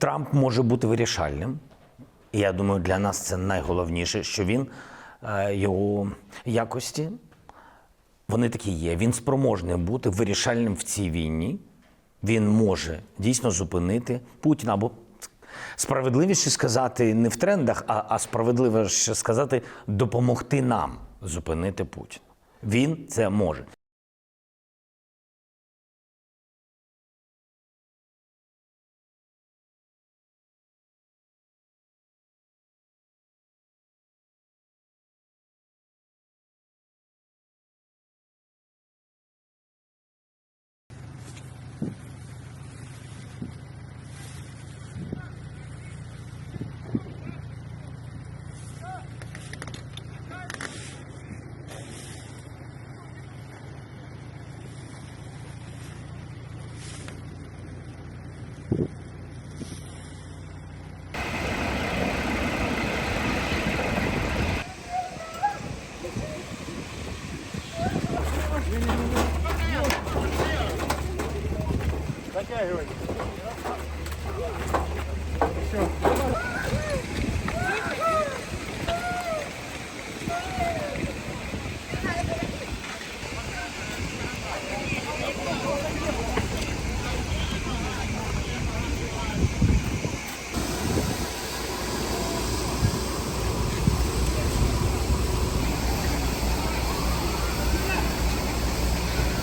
Трамп може бути вирішальним. І я думаю, для нас це найголовніше, що він, його якості, вони такі є. Він спроможний бути вирішальним в цій війні. Він може дійсно зупинити Путіна, або справедливіше сказати не в трендах, а справедливіше сказати допомогти нам зупинити Путіна. Він це може.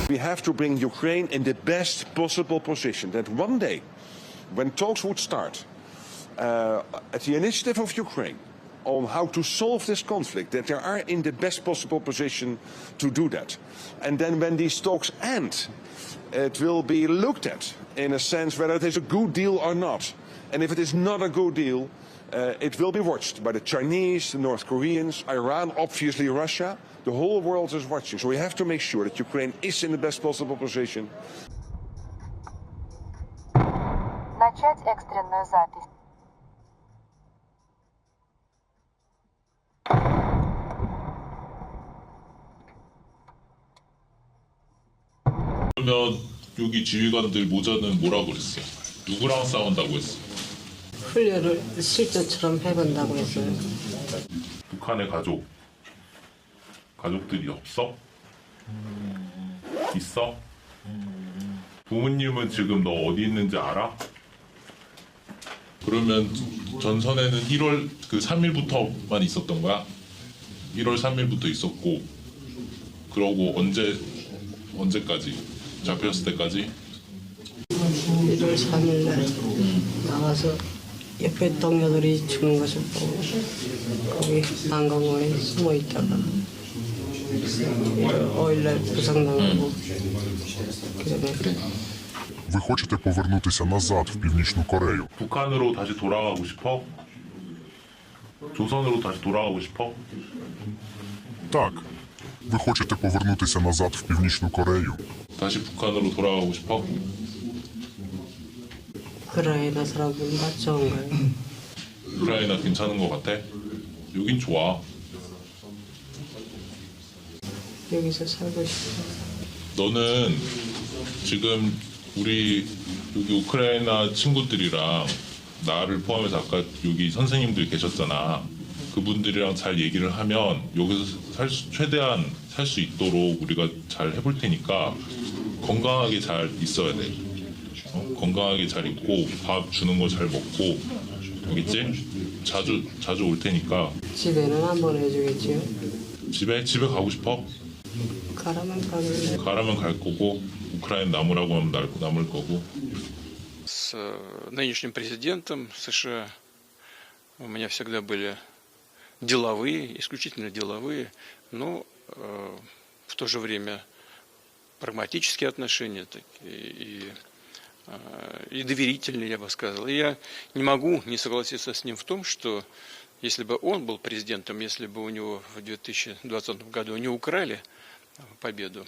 We have to bring Ukraine in the best possible position that one day, when talks would start, at the initiative of Ukraine, on how to solve this conflict, that they are in the best possible position to do that. And then when these talks end, it will be looked at in a sense whether it is a good deal or not. And if it is not a good deal, it will be watched by the Chinese, the North Koreans, Iran, obviously Russia. The whole world is watching. So we have to make sure that Ukraine is in the best possible position. Начать экстренную запись. 그러면 여기 지휘관들 모자는 뭐라고 그랬어? 누구랑 싸운다고 했어? 훈련을 실전처럼 해본다고 했어요. 북한의 가족들이 없어? 있어? 부모님은 지금 너 어디 있는지 알아? 그러면 전선에는 1월 3일부터만 있었던 거야? 1월 3일부터 있었고, 그러고 언제까지? 잡혔을 때까지? 1월 3일 날 나가서 옆에 동료들이 죽는 것을 보고 거기 한강원에 숨어 있다가 5일 날 부상당하고 그래. Ви хочете повернутися назад в Північну Корею? 북한으로 다시 돌아가고 싶어? 조선으로 다시 돌아가고 싶어? Так. Ви хочете повернутися назад в Північну Корею? 다시 북한으로 돌아가고 싶어? 우크라이나 사람들은 다 좋은가요? 우크라이나 괜찮은 것 같아? 여긴 좋아. 여기서 살고 싶어. 너는 지금 우리 여기 우크라이나 친구들이랑 나를 포함해서 아까 여기 선생님들 계셨잖아. 그분들이랑 잘 얘기를 하면 여기서 최대한 살 수 있도록 우리가 잘 해볼 테니까 건강하게 잘 있어야 돼. 건강하게 잘 있고 밥 주는 거 잘 먹고, 알겠지? 자주 올 테니까. 집에는 한 번 해주겠지요? 집에 가고 싶어? 가라면 가길래. 가라면 갈 거고, 우크라이나 남으라고 하면 남을 거고. С нынешним президентом США у меня всегда были деловые, исключительно деловые, но в то же время прагматические отношения и доверительные, я бы сказал. И я не могу не согласиться с ним в том, что если бы он был президентом, если бы у него в 2020 году не украли победу,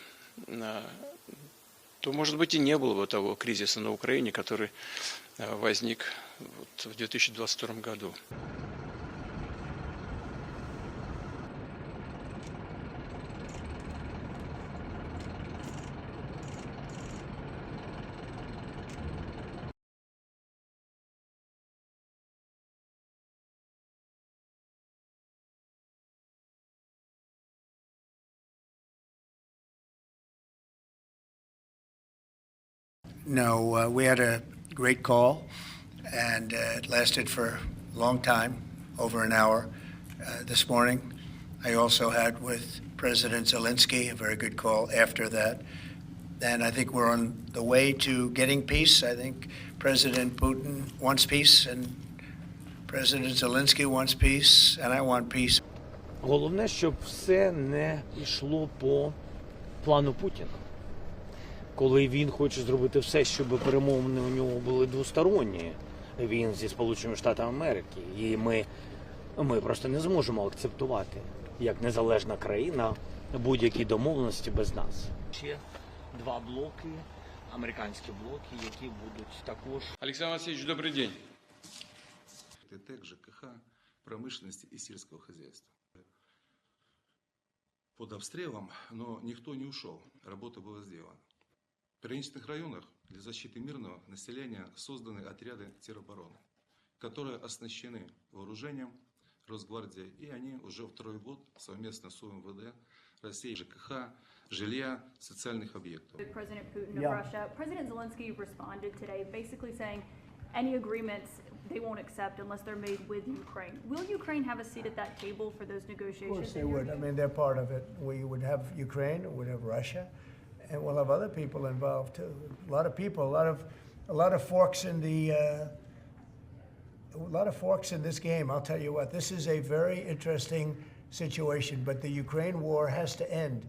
то, может быть, и не было бы того кризиса на Украине, который возник в 2022 году. No, we had a great call, and it lasted for a long time, over an hour this morning. I also had with President Zelensky a very good call after that. And I think we're on the way to getting peace. I think President Putin wants peace, and President Zelensky wants peace, and I want peace. Головне, щоб все не йшло по плану Путіна. Коли він хоче зробити все, щоб перемовини у нього були двосторонні, він зі Сполученими Штатами Америки, і ми просто не зможемо акцептувати, як незалежна країна, будь-які домовленості без нас. Ще два блоки, американські блоки, які будуть також... Александр Васильевич, добрый день. ТЭК, ЖКХ, промышленности и сельского хозяйства. Под обстрелом, но никто не ушел, работа была сделана. В приграничных районах для защиты мирного населения созданы отряды теробороны, которые оснащены вооружением Росгвардии, и они уже второй год совместно с УМВД России, ЖКХ, жилья, социальных объектов. President Putin of Russia. President Zelensky responded today basically saying any agreements they won't accept unless they're made with Ukraine. Will Ukraine have a seat at that table for those negotiations? Of course they would. I mean, they're part of it. We would have Ukraine, we would have Russia, and we'll have other people involved too. A lot of people, a lot of forks in the, a lot of forks in this game. I'll tell you what, this is a very interesting situation, but the Ukraine war has to end.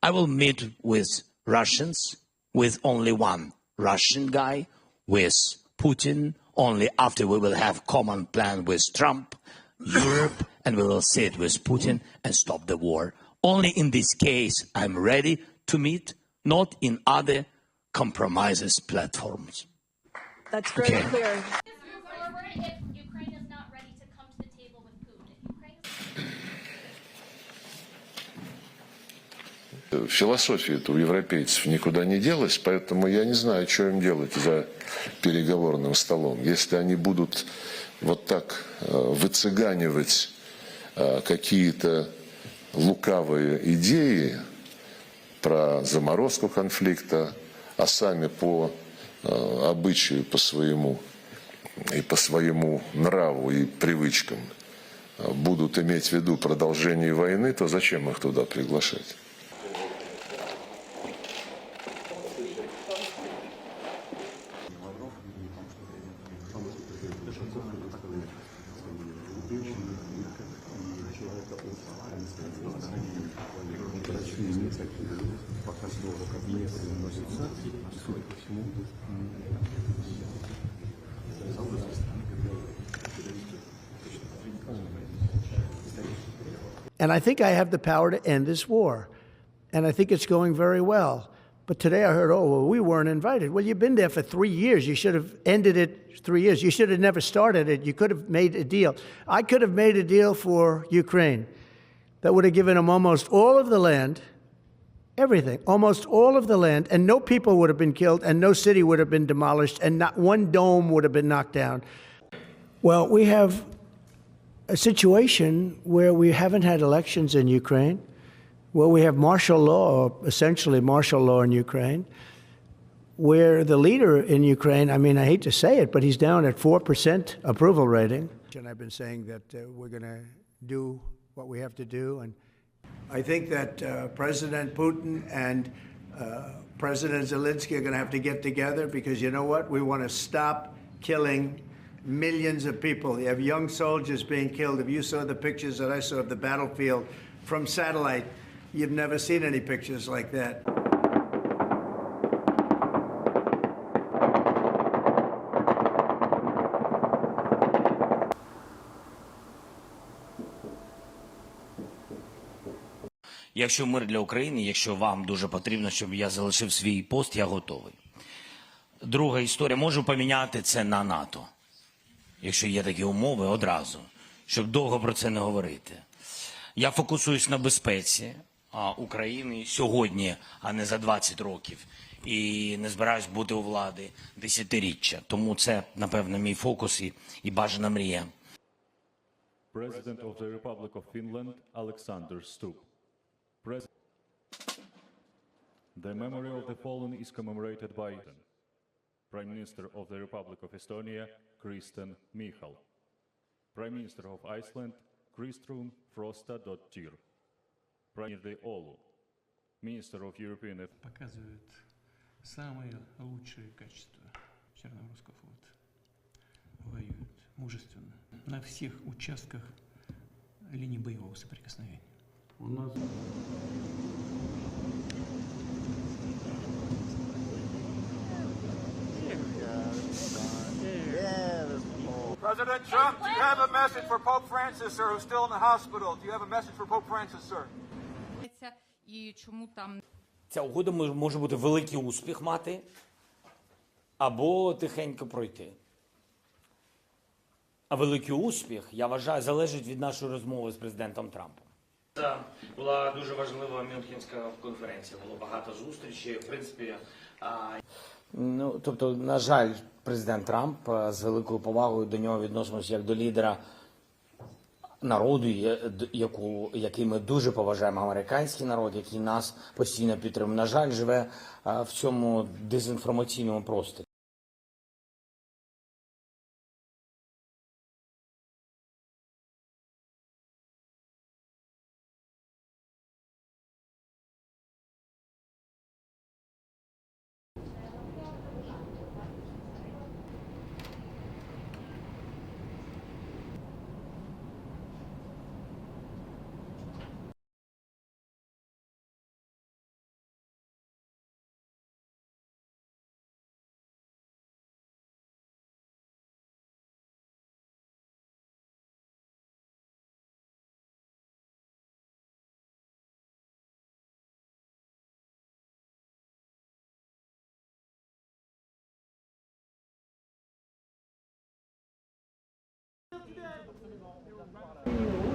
I will meet with Russians, with only one Russian guy, with Putin, only after we will have common plan with Trump, Europe, and we will sit with Putin and stop the war. Only in this case I'm ready to meet, not in other compromises platforms. That's very clear. If Ukraine is not ready to come to the table with Putin, Философия-то у европейцев никуда не делась, поэтому я не знаю, что им делать за переговорным столом. Если они будут вот так выцыганивать какие-то лукавые идеи про заморозку конфликта, а сами по обычаю, по своему и по своему нраву и привычкам будут иметь в виду продолжение войны, то зачем их туда приглашать? And I think I have the power to end this war. And I think it's going very well. But today I heard, oh, well, we weren't invited. Well, you've been there for 3 years. You should have ended it 3 years. You should have never started it. You could have made a deal. I could have made a deal for Ukraine that would have given them almost all of the land, everything, almost all of the land, and no people would have been killed, and no city would have been demolished, and not one dome would have been knocked down. Well, we have a situation where we haven't had elections in Ukraine, where we have martial law, or essentially martial law in Ukraine, where the leader in Ukraine, I mean, I hate to say it, but he's down at 4% approval rating. And I've been saying that we're going to do what we have to do. And I think that President Putin and President Zelensky are going to have to get together because you know what? We want to stop killing millions of people. You have young soldiers being killed. If you saw the pictures that I saw of the battlefield from satellite. You've never seen any pictures like that. Якщо мир для України, якщо вам дуже потрібно, щоб я залишив свій пост, я готовий. Друга історія, можу поміняти це на НАТО. Якщо є такі умови, одразу, щоб довго про це не говорити. Я фокусуюсь на безпеці України сьогодні, а не за 20 років. І не збираюсь бути у влади десятиріччя. Тому це, напевно, мій фокус і бажана мрія. President of the Republic of Finland, Alexander Stubb. The memory of the fallen is commemorated by Prime Minister of the Republic of Estonia, Kristen Michal. Prime Minister of Iceland, Kristrún Frostadóttir. Prime Minister Olu. Minister of European Affairs. Показывают самые лучшие качества Черноморского флота. Воюют мужественно на всех участках линии боевого соприкосновения. У нас President Trump, do you have a message for Pope Francis, sir, who's still in the hospital? Do you have a message for Pope Francis, sir? І чому там Ця угода може бути великий успіх мати, або тихенько пройти. А великий успіх, я вважаю, залежить від нашої розмови з президентом Трампом. Це була дуже важлива Мюнхенська конференція, було багато зустрічей, в принципі. Тобто, на жаль, президент Трамп з великою повагою до нього відносимося як до лідера народу, який ми дуже поважаємо, американський народ, який нас постійно підтримує. На жаль, живе в цьому дезінформаційному просторі.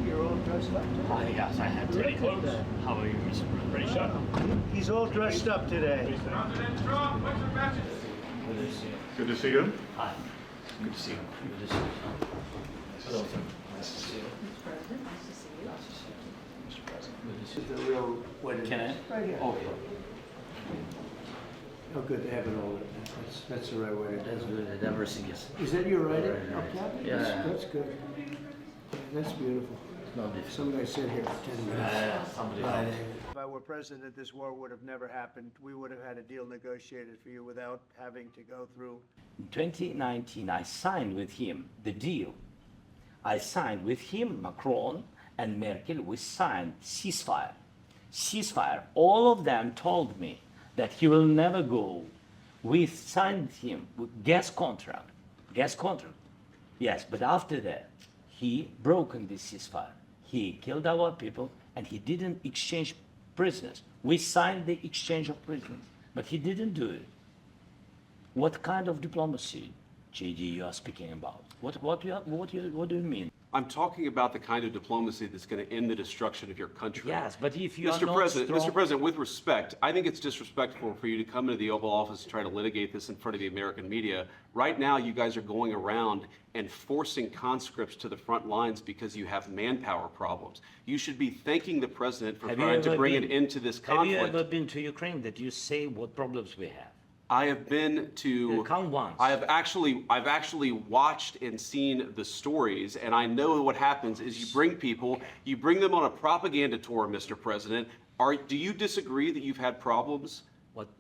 You're all dressed up today. Hi, yes, I had to. How are you, Mr. President? He's all dressed up today. President Trump, what's your message? Good to see you. Hi. Good to see you. Good to see you. Hello, sir. Nice to see you. Mr. President, nice to see you. Nice to see you. Mr. President. Good to see The real wedding. Can I? Right here. Okay. Oh, good to have it all. That's the right way to do That's it. good. I never see this. Is that your writing up top? Yeah. That's good. That's beautiful. It's not difficult. Somebody sit here for 10 minutes. Somebody Right. else. If I were president, this war would have never happened. We would have had a deal negotiated for you without having to go through. In 2019, I signed with him the deal. I signed with him, Macron and Merkel, we signed ceasefire. Ceasefire. All of them told me that he will never go. We signed him with gas contract. Gas contract. Yes, but after that, he broken this ceasefire. He killed our people and he didn't exchange prisoners. We signed the exchange of prisoners, but he didn't do it. What kind of diplomacy, JD, you are speaking about? What do you mean? I'm talking about the kind of diplomacy that's going to end the destruction of your country. Yes, but if you are Mr. not President, strong... Mr. President, with respect, I think it's disrespectful for you to come into the Oval Office and try to litigate this in front of the American media. Right now, you guys are going around and forcing conscripts to the front lines because you have manpower problems. You should be thanking the President for trying to bring an end to this conflict. Have you ever been to Ukraine that you say what problems we have? I have been to. Count once. I've actually watched and seen the stories, and I know what happens is you bring people, you bring them on a propaganda tour, Mr. President. Do you disagree that you've had problems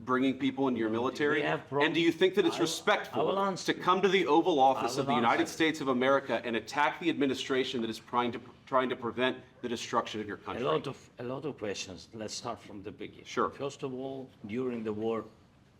bringing people into your military? We have And do you think that it's I will respectful answer to come to the Oval Office I of the will United answer. States of America and attack the administration that is trying to prevent the destruction of your country? A lot of questions. Let's start from the beginning. Sure. First of all, during the war,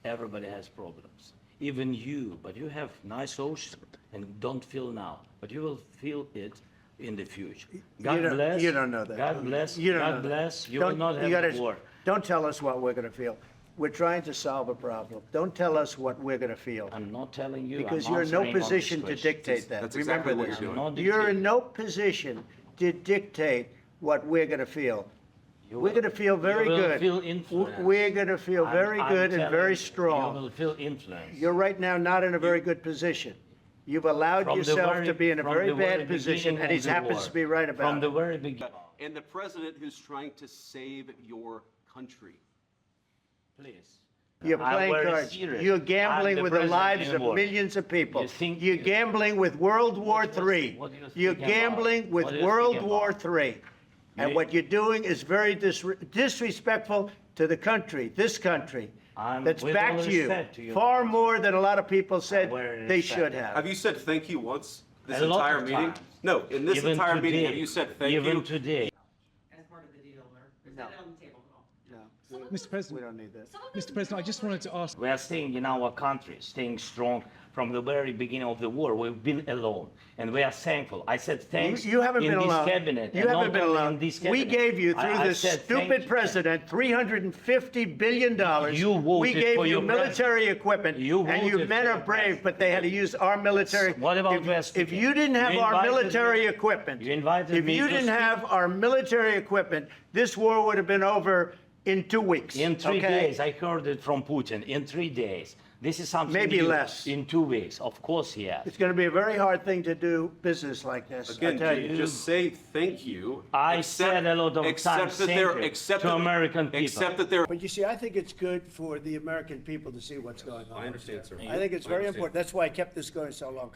everybody has problems. Even you, but you have nice ocean and don't feel now, but you will feel it in the future. God bless. You don't know that. God bless. You don't God know that. bless. You Don't- will not you have gotta- war. Don't tell us what we're going to feel. We're trying to solve a problem. Don't tell us what we're going to feel. I'm not telling you. Because I'm you're in no answering all position these to questions. dictate that. That's Remember exactly what this. you're I'm not You're dictating. in no position to dictate what we're going to feel. We're going to feel very you will good. Feel influenced. We're going to feel very I'm good and telling very you, strong. You will feel influence. You're right now not in a very good position. You've allowed From the yourself very- to be in a from very the very bad position, beginning and he of the happens war. to be right about From it. the very beginning. And the president who's trying to save your country. Please. You're I'm playing very cards. serious. You're I'm gambling the with the president lives in of war. millions of people. You think- You're gambling with World War III. what do you You're think about? gambling with What do you World think War about? III. And what you're doing is very disrespectful to the country, this country, that's with backed all you respect to you. far more than a lot of people said Very they respect. should have. Have you said thank you once this A lot entire of meeting? times. No, in this Even entire meeting, today. have you said thank Even you? today. As part of the deal, or is that on the table at all? No. Mr. President, We don't need that. Mr. President, I just wanted to ask. We are staying in our country, staying strong from the very beginning of the war. We've been alone, and we are thankful. I said thanks You haven't in been this alone. cabinet. You and haven't not been only alone. in this We cabinet. gave you, through I this said stupid thank you. president, $350 billion. You voted We gave for you your military equipment, You and you voted men for are your brave, but they had to use our military. What about if, West if Africa? you didn't have You our invited military me- equipment, You invited if me you to didn't speak. have our military equipment, this war would have been over in 2 weeks. In 3 okay? days, I heard it from Putin. In 3 days. This is something Maybe new. less. In 2 weeks, of course, yes. It's going to be a very hard thing to do business like this. Again, I tell you. just say thank you. I said a lot of except times that thank they're- you except to that- American people. Except that they're. But you see, I think it's good for the American people to see what's going on. I understand, sir. I think it's I very understand. important. That's why I kept this going so long.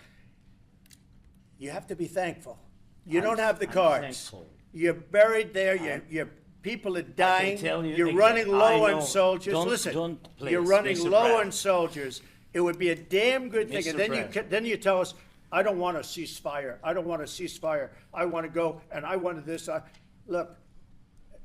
You have to be thankful. You don't have the I'm cards. thankful. You're buried there. Your people are dying. tell you You're again, running I low know. on soldiers. Don't- Listen, don't, please, you're running Mr. low President. on soldiers. It would be a damn good thing. Mr. And President. then you tell us, I don't want a ceasefire. I don't want a ceasefire. I want to go and I wanted this. Look,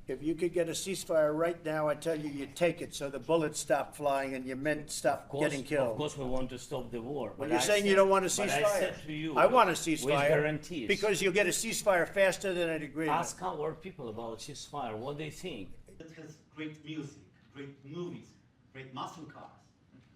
if you could get a ceasefire right now, I tell you, you take it so the bullets stop flying and your men stop getting Of killed. course, we want to stop the war. Well, but you're I saying you said- don't want a but ceasefire. I said to you, I want a with ceasefire guarantees. because you'll get a ceasefire faster than an agreement. Ask our people about ceasefire, what they think. It has great music, great movies, great muscle cars,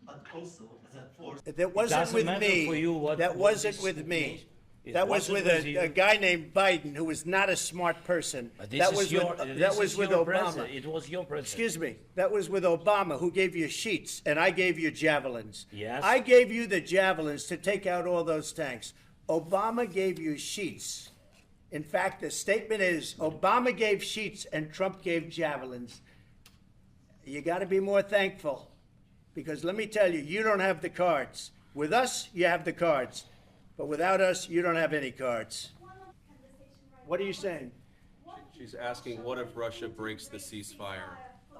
but also as a force. That wasn't doesn't with matter me. for you what- That what wasn't this with me. means. It That was wasn't with with a you. guy named Biden who was not a smart person. But this That is was your, with, this that was is with your Obama. president. It was your president. Excuse me. That was with Obama, who gave you sheets, and I gave you javelins. Yes. I gave you the javelins to take out all those tanks. Obama gave you sheets. In fact, the statement is Obama gave sheets and Trump gave javelins. You got to be more thankful, because let me tell you, you don't have the cards. With us, you have the cards, but without us, you don't have any cards. What are you saying? She's asking, what if Russia breaks the ceasefire?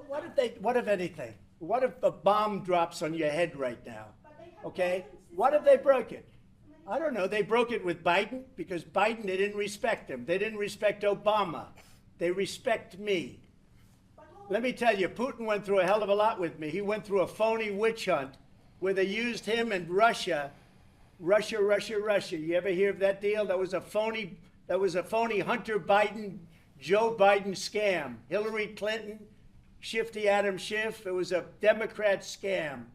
What if anything? What if a bomb drops on your head right now? Okay? What if they broke it? I don't know. They broke it with Biden because Biden, they didn't respect him. They didn't respect Obama. They respect me. Let me tell you, Putin went through a hell of a lot with me. He went through a phony witch hunt where they used him and Russia. Russia. You ever hear of that deal? That was a phony Hunter Biden, Joe Biden scam. Hillary Clinton, Shifty Adam Schiff. It was a Democrat scam.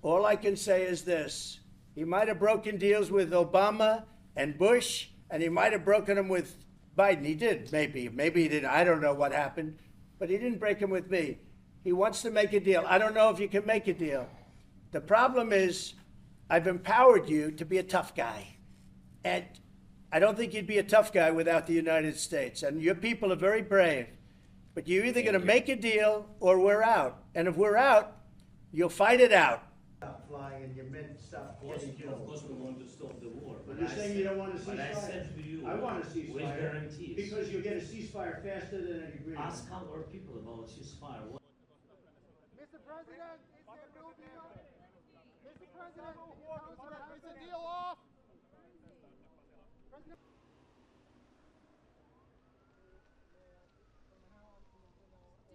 All I can say is this. He might have broken deals with Obama and Bush, and he might have broken them with Biden. He did, maybe. Maybe he didn't. I don't know what happened. But he didn't break them with me. He wants to make a deal. I don't know if you can make a deal. The problem is I've empowered you to be a tough guy. And I don't think you'd be a tough guy without the United States. And your people are very brave. But you're either going to make a deal or we're out. And if we're out, you'll fight it out. Flying and your men stop getting killed. Of course, we want to stop the war. But you're saying you don't want a ceasefire? But I said to you, I want a ceasefire. with guarantees. Because you'll get a ceasefire faster than an agreement. Ask our people about ceasefire. Did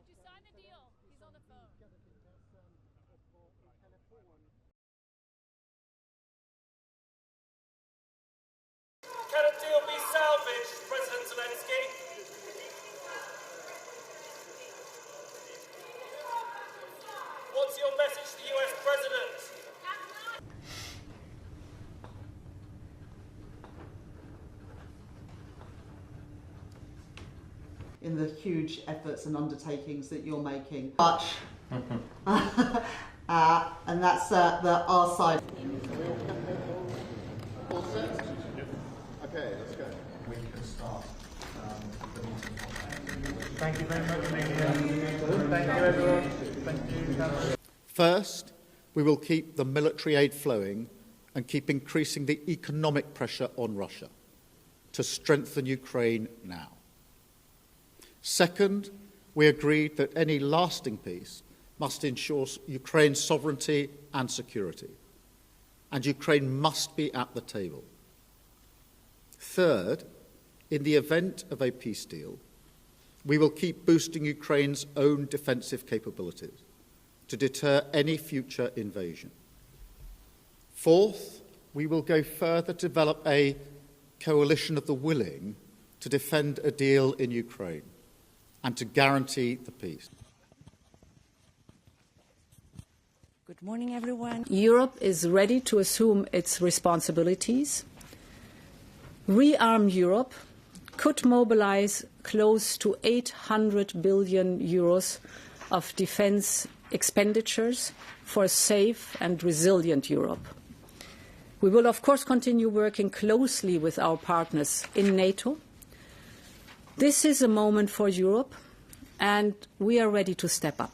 you sign the deal? He's on the phone. Can a deal be salvaged, President Zelensky? What's your message to the US President? In the huge efforts and undertakings that you're making. Much. And that's our side. Okay, let's go. We can start. Thank you very much. Thank you, everyone. Thank you. First, we will keep the military aid flowing and keep increasing the economic pressure on Russia to strengthen Ukraine now. Second, we agreed that any lasting peace must ensure Ukraine's sovereignty and security, and Ukraine must be at the table. Third, in the event of a peace deal, we will keep boosting Ukraine's own defensive capabilities to deter any future invasion. Fourth, we will go further to develop a coalition of the willing to defend a deal in Ukraine and to guarantee the peace. Good morning, everyone. Europe is ready to assume its responsibilities. Rearm Europe could mobilize close to 800 billion euros of defense expenditures for a safe and resilient Europe. We will, of course, continue working closely with our partners in NATO. This is a moment for Europe, and we are ready to step up.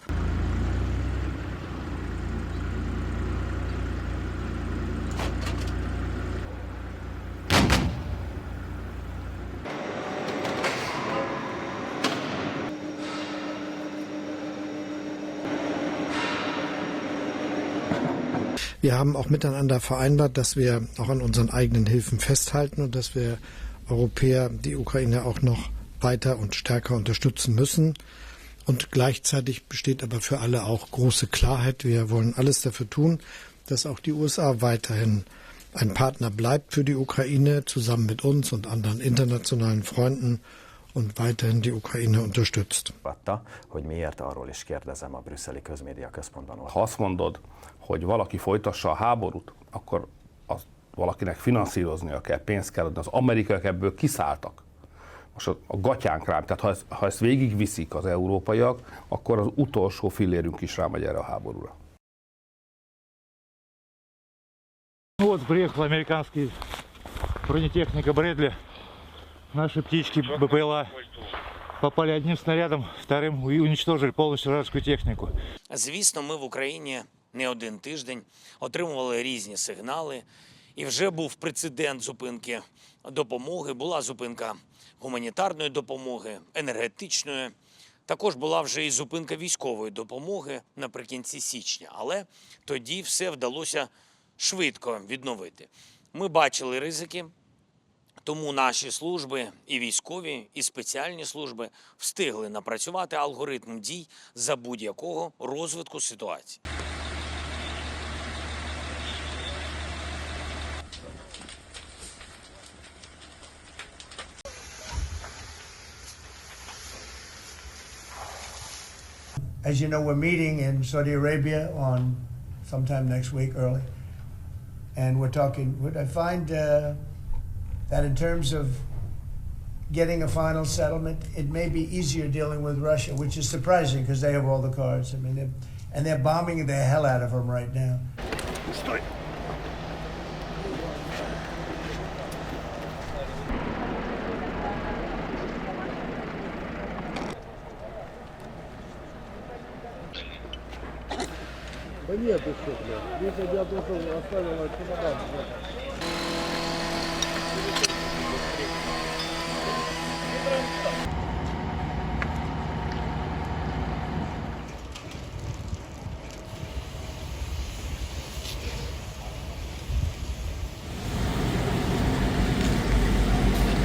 Wir haben auch miteinander vereinbart, dass wir auch an unseren eigenen Hilfen festhalten und dass wir Europäer die Ukraine auch noch weiter und stärker unterstützen müssen. Und gleichzeitig besteht aber für alle auch große Klarheit. Wir wollen alles dafür tun, dass auch die USA weiterhin ein Partner bleibt für die Ukraine, zusammen mit uns und anderen internationalen Freunden und weiterhin die Ukraine unterstützt. Hogy miért, arról is kérdezem a brüsszeli közmédia központban. Ha azt mondod, hogy valaki folytassa a háborút, akkor azt valakinek finanszíroznia kell, pénzt kell adni. Az amerikaiak ebből kiszálltak. Most a gatyánk rám, tehát ha ezt végigviszik az európaiak, akkor az utolsó fillérünk is rámegy erre a háborúra. Вот приехала американский бронетехника Брэдли. Наши птички БПЛА попали одним снарядом, вторым и уничтожили полностью вражескую технику. Звісно, ми в Україні не один тиждень отримували різні сигнали, і вже був прецедент зупинки допомоги, була зупинка гуманітарної допомоги, енергетичної. Також була вже і зупинка військової допомоги наприкінці січня, але тоді все вдалося швидко відновити. Ми бачили ризики, тому наші служби, і військові, і спеціальні служби встигли напрацювати алгоритм дій за будь-якого розвитку ситуації. As you know, we're meeting in Saudi Arabia on sometime next week, early. And we're talking, I find that in terms of getting a final settlement, it may be easier dealing with Russia, which is surprising because they have all the cards. I mean, they're bombing the hell out of them right now. Да нет, ты что, блядь. Если бы я только оставил чемодан.